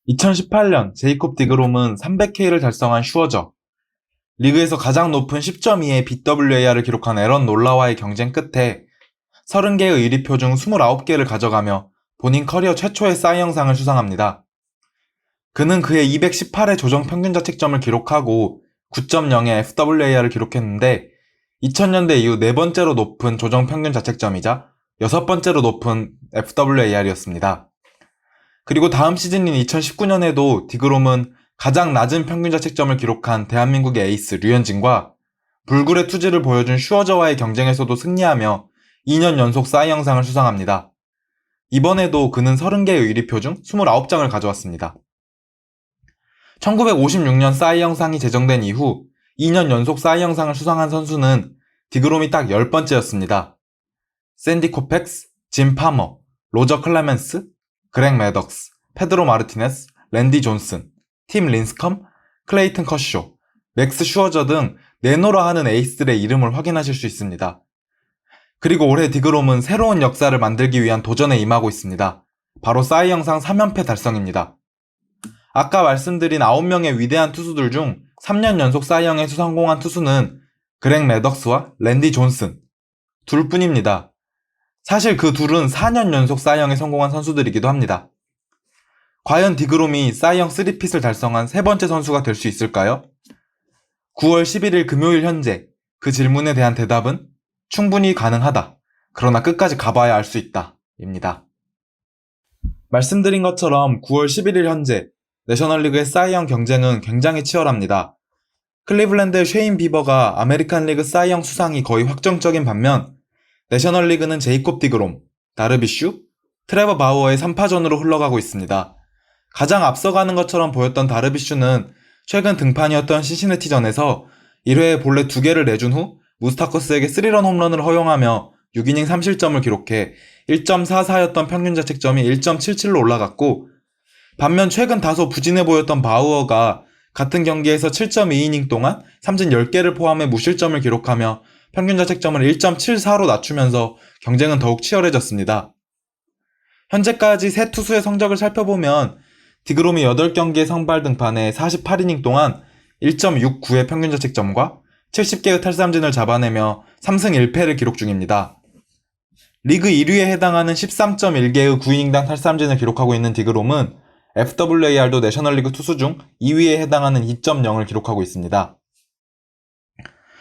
2018년 제이콥 디그롬은 300K를 달성한 슈어저, 리그에서 가장 높은 10.2의 BWAR을 기록한 에런 놀라와의 경쟁 끝에 30개의 의리표 중 29개를 가져가며 본인 커리어 최초의 사이 영상을 수상합니다. 그는 그의 218의 조정 평균 자책점을 기록하고 9.0의 FWAR을 기록했는데 2000년대 이후 네 번째로 높은 조정 평균 자책점이자 여섯 번째로 높은 FWAR이었습니다. 그리고 다음 시즌인 2019년에도 디그롬은 가장 낮은 평균 자책점을 기록한 대한민국의 에이스 류현진과 불굴의 투지를 보여준 슈어저와의 경쟁에서도 승리하며 2년 연속 사이 영상을 수상합니다. 이번에도 그는 30개의 의리표 중 29장을 가져왔습니다. 1956년 사이 영상이 제정된 이후 2년 연속 사이 영상을 수상한 선수는 디그롬이 딱 10번째였습니다. 샌디 코펙스, 짐 파머, 로저 클레멘스, 그렉 매덕스, 페드로 마르티네스, 랜디 존슨, 팀 린스컴, 클레이튼 커쇼, 맥스 슈어저 등 내노라 하는 에이스들의 이름을 확인하실 수 있습니다. 그리고 올해 디그롬은 새로운 역사를 만들기 위한 도전에 임하고 있습니다. 바로 사이 영상 3연패 달성입니다. 아까 말씀드린 9명의 위대한 투수들 중 3년 연속 사이 영에서 성공한 투수는 그렉 매덕스와 랜디 존슨 둘뿐입니다. 사실 그 둘은 4년 연속 사이 영에 성공한 선수들이기도 합니다. 과연 디그롬이 사이 영 3핏을 달성한 세 번째 선수가 될 수 있을까요? 9월 11일 금요일 현재 그 질문에 대한 대답은 충분히 가능하다. 그러나 끝까지 가봐야 알 수 있다. 입니다. 말씀드린 것처럼 9월 11일 현재 내셔널리그의 사이 영 경쟁은 굉장히 치열합니다. 클리블랜드의 쉐인 비버가 아메리칸 리그 사이 영 수상이 거의 확정적인 반면 내셔널리그는 제이콥 디그롬, 다르비슈, 트레버 바우어의 3파전으로 흘러가고 있습니다. 가장 앞서가는 것처럼 보였던 다르비슈는 최근 등판이었던 시시내티전에서 1회에 본래 2개를 내준 후 무스타커스에게 3런 홈런을 허용하며 6이닝 3실점을 기록해 1.44였던 평균 자책점이 1.77로 올라갔고, 반면 최근 다소 부진해 보였던 바우어가 같은 경기에서 7.2이닝 동안 삼진 10개를 포함해 무실점을 기록하며 평균 자책점을 1.74로 낮추면서 경쟁은 더욱 치열해졌습니다. 현재까지 세 투수의 성적을 살펴보면 디그롬이 8경기의 선발 등판에 48이닝 동안 1.69의 평균 자책점과 70개의 탈삼진을 잡아내며 3승 1패를 기록 중입니다. 리그 1위에 해당하는 13.1개의 9이닝당 탈삼진을 기록하고 있는 디그롬은 FWAR도 내셔널리그 투수 중 2위에 해당하는 2.0을 기록하고 있습니다.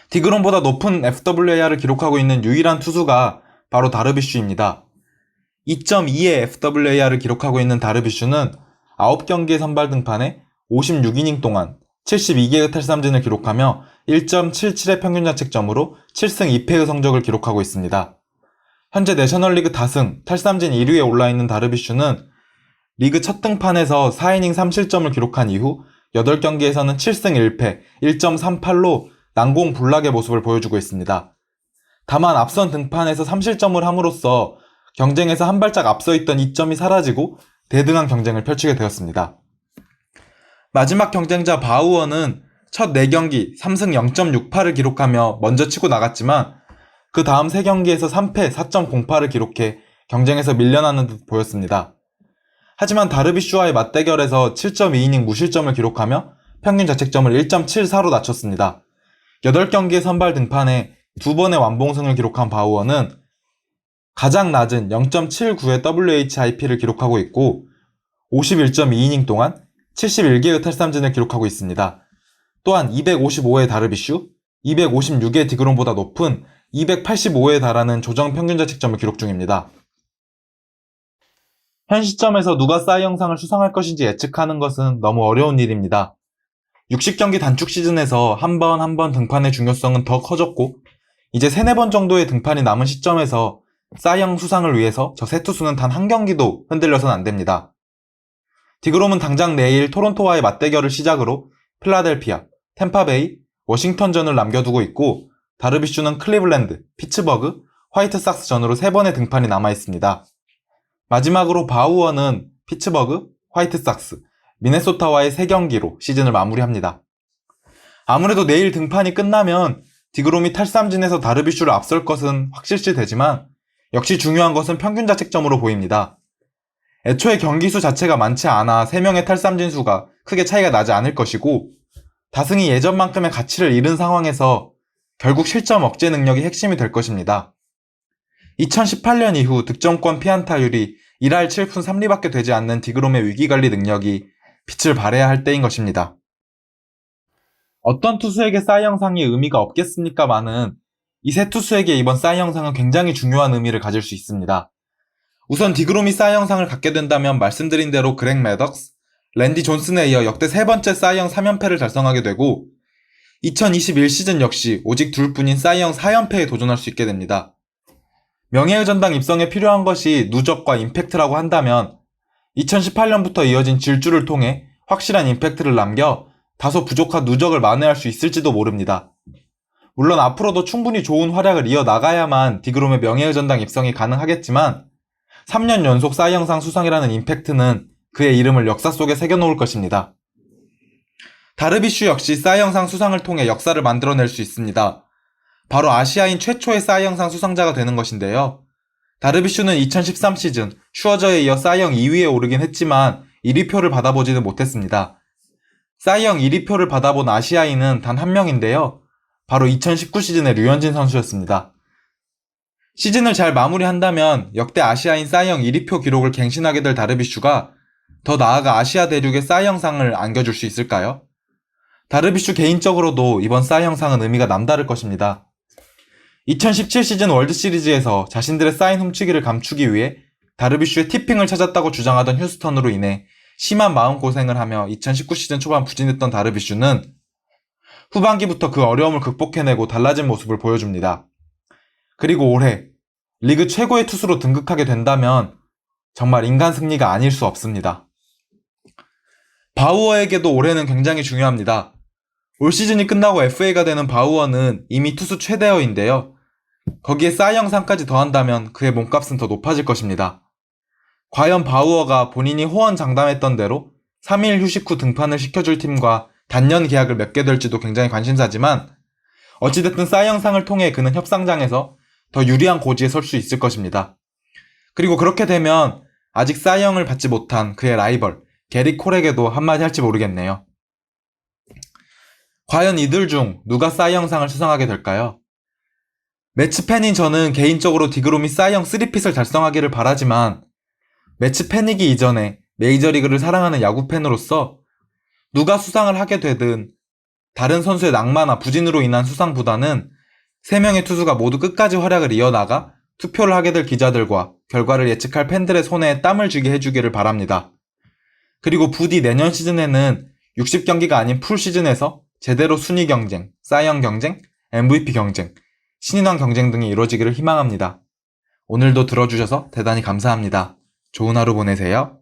디그롬보다 높은 FWAR을 기록하고 있는 유일한 투수가 바로 다르비슈입니다. 2.2의 FWAR을 기록하고 있는 다르비슈는 9경기의 선발 등판에 56이닝 동안 72개의 탈삼진을 기록하며 1.77의 평균 자책점으로 7승 2패의 성적을 기록하고 있습니다. 현재 내셔널리그 다승, 탈삼진 1위에 올라있는 다르비슈는 리그 첫 등판에서 4이닝 3실점을 기록한 이후 8경기에서는 7승 1패, 1.38로 난공불락의 모습을 보여주고 있습니다. 다만 앞선 등판에서 3실점을 함으로써 경쟁에서 한 발짝 앞서 있던 이점이 사라지고 대등한 경쟁을 펼치게 되었습니다. 마지막 경쟁자 바우어는 첫 4경기 3승 0.68을 기록하며 먼저 치고 나갔지만 그 다음 3경기에서 3패 4.08을 기록해 경쟁에서 밀려나는 듯 보였습니다. 하지만 다르비슈와의 맞대결에서 7.2이닝 무실점을 기록하며 평균 자책점을 1.74로 낮췄습니다. 8경기의 선발 등판에 2번의 완봉승을 기록한 바우어는 가장 낮은 0.79의 WHIP를 기록하고 있고 51.2이닝 동안 71개의 탈삼진을 기록하고 있습니다. 또한 255의 다르비슈, 256의 디그롬보다 높은 285에 달하는 조정 평균 자책점을 기록 중입니다. 현 시점에서 누가 사이 영상을 수상할 것인지 예측하는 것은 너무 어려운 일입니다. 60경기 단축 시즌에서 한 번 등판의 중요성은 더 커졌고 이제 3-4번 정도의 등판이 남은 시점에서 사이 영 수상을 위해서 저 세 투수는 단 한 경기도 흔들려선 안 됩니다. 디그롬은 당장 내일 토론토와의 맞대결을 시작으로 필라델피아, 템파베이, 워싱턴전을 남겨두고 있고 다르비슈는 클리블랜드, 피츠버그, 화이트삭스전으로 3번의 등판이 남아있습니다. 마지막으로 바우어는 피츠버그, 화이트삭스, 미네소타와의 3경기로 시즌을 마무리합니다. 아무래도 내일 등판이 끝나면 디그롬이 탈삼진에서 다르비슈를 앞설 것은 확실시 되지만 역시 중요한 것은 평균 자책점으로 보입니다. 애초에 경기수 자체가 많지 않아 3명의 탈삼진수가 크게 차이가 나지 않을 것이고, 다승이 예전만큼의 가치를 잃은 상황에서 결국 실점 억제 능력이 핵심이 될 것입니다. 2018년 이후 득점권 피안타율이 1할 7푼 3리밖에 되지 않는 디그롬의 위기관리 능력이 빛을 발해야 할 때인 것입니다. 어떤 투수에게 사이 영상이 의미가 없겠습니까마는 이 세 투수에게 이번 사이 영상은 굉장히 중요한 의미를 가질 수 있습니다. 우선 디그롬이 사이 영상을 갖게 된다면 말씀드린 대로 그렉 매덕스, 랜디 존슨에 이어 역대 세 번째 사이 영 3연패를 달성하게 되고 2021 시즌 역시 오직 둘뿐인 사이 영 4연패에 도전할 수 있게 됩니다. 명예의 전당 입성에 필요한 것이 누적과 임팩트라고 한다면 2018년부터 이어진 질주를 통해 확실한 임팩트를 남겨 다소 부족한 누적을 만회할 수 있을지도 모릅니다. 물론 앞으로도 충분히 좋은 활약을 이어나가야만 디그롬의 명예의 전당 입성이 가능하겠지만 3년 연속 사이 영상 수상이라는 임팩트는 그의 이름을 역사 속에 새겨놓을 것입니다. 다르비슈 역시 사이 영상 수상을 통해 역사를 만들어낼 수 있습니다. 바로 아시아인 최초의 사이 영상 수상자가 되는 것인데요. 다르비슈는 2013 시즌 슈어저에 이어 사이 영 2위에 오르긴 했지만 1위표를 받아보지는 못했습니다. 사이 영 1위표를 받아본 아시아인은 단 한 명인데요. 바로 2019 시즌의 류현진 선수였습니다. 시즌을 잘 마무리한다면 역대 아시아인 사이 영 1위표 기록을 갱신하게 될 다르비슈가 더 나아가 아시아 대륙의 사이 영상을 안겨줄 수 있을까요? 다르비슈 개인적으로도 이번 사이 영상은 의미가 남다를 것입니다. 2017 시즌 월드시리즈에서 자신들의 사인 훔치기를 감추기 위해 다르비슈의 티핑을 찾았다고 주장하던 휴스턴으로 인해 심한 마음고생을 하며 2019 시즌 초반 부진했던 다르비슈는 후반기부터 그 어려움을 극복해내고 달라진 모습을 보여줍니다. 그리고 올해 리그 최고의 투수로 등극하게 된다면 정말 인간 승리가 아닐 수 없습니다. 바우어에게도 올해는 굉장히 중요합니다. 올 시즌이 끝나고 FA가 되는 바우어는 이미 투수 최대어인데요. 거기에 사이 영상까지 더한다면 그의 몸값은 더 높아질 것입니다. 과연 바우어가 본인이 호언장담했던 대로 3일 휴식 후 등판을 시켜줄 팀과 단년 계약을 맺게 될지도 굉장히 관심사지만 어찌됐든 사이 영상을 통해 그는 협상장에서 더 유리한 고지에 설 수 있을 것입니다. 그리고 그렇게 되면 아직 사이 영을 받지 못한 그의 라이벌 게리 콜에게도 한마디 할지 모르겠네요. 과연 이들 중 누가 사이 영상을 수상하게 될까요? 매치 팬인 저는 개인적으로 디그롬이 사이 영 3핏을 달성하기를 바라지만 매치 팬이기 이전에 메이저리그를 사랑하는 야구 팬으로서 누가 수상을 하게 되든 다른 선수의 낙마나 부진으로 인한 수상보다는 3명의 투수가 모두 끝까지 활약을 이어나가 투표를 하게 될 기자들과 결과를 예측할 팬들의 손에 땀을 쥐게 해주기를 바랍니다. 그리고 부디 내년 시즌에는 60경기가 아닌 풀 시즌에서 제대로 순위 경쟁, 사이 영 경쟁, MVP 경쟁, 신인왕 경쟁 등이 이루어지기를 희망합니다. 오늘도 들어주셔서 대단히 감사합니다. 좋은 하루 보내세요.